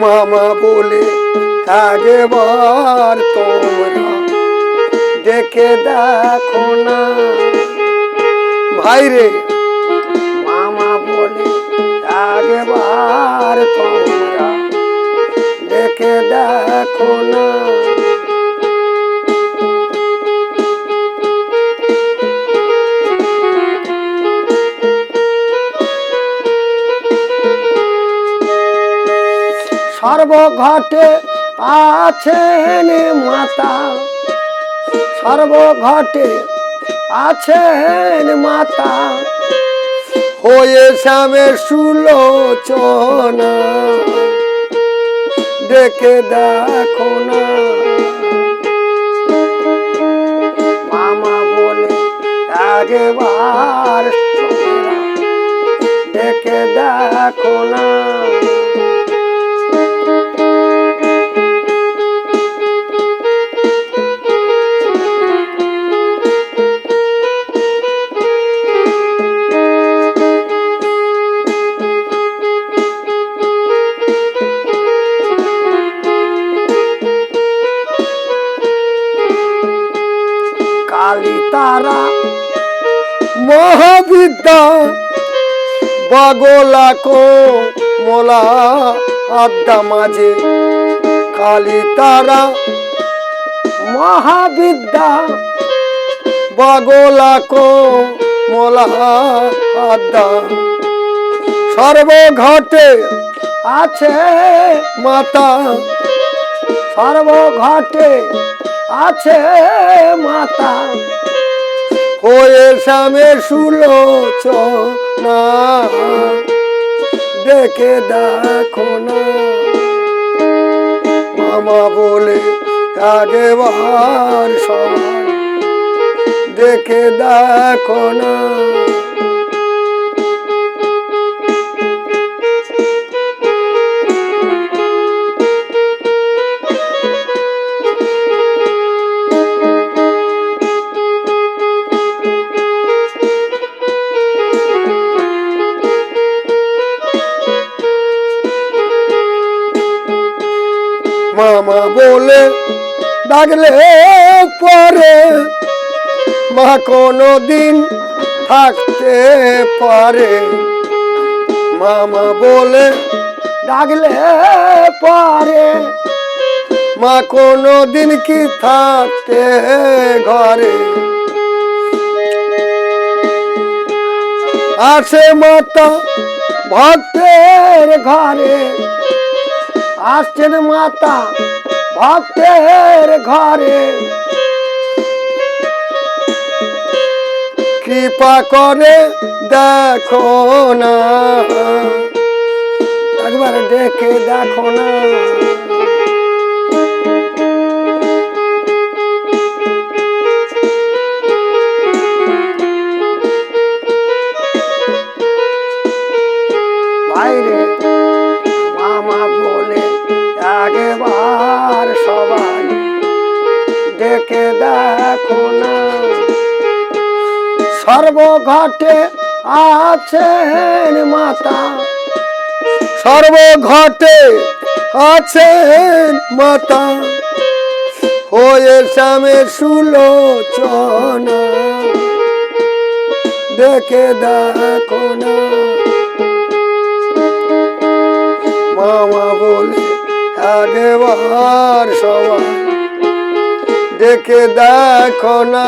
মামা বলে আগেবার তোমরা দেখে দেখো না ভাইরে, মামা বলে আগেবার তোমরা দেখে দেখো না। সর্বঘটে আছেন মাতা, সর্বঘটে আছেন মাতা, হয়ে শ্যামে সুলোচনা দেখে দেখো না। মামা বলে আগেবার দেখে দেখো না। কালী তারা মহাবিদ্যা বাগলা কো মোলা আড্ডা মাঝে, কালী তারা মহাবিদ্যা বাগলা কো মোলা আড্ডা, সর্বঘটে আছে মাতা, সর্বঘটে আছে মাতা, হয়ে শ্যামে সুলোচনা দেখে দেখো না। মামা বলে আগেবার সবাই দেখে দেখো না। মামা বলে ডাকলে পরে মা কোনো দিন থাকতে পারে, মামা বলে ডাকলে পরে মা কোনো দিন কি থাকতে ঘরে, আসে মাতা ভক্তের ঘরে, আসছেন মাতা ভক্তের ঘরে, কৃপা করে দেখো না, একবার দেখে দেখো না। বাইরে মামা বলে আগেবার সবাই দেখে দেখো না। সর্বঘটে আছেন মাতা, সর্বঘটে আছেন মাতা, হয়ে শ্যামে সুলোচনা দেখে দেখো না। মামা বলে আগেবার সবাই দেখে দেখো না।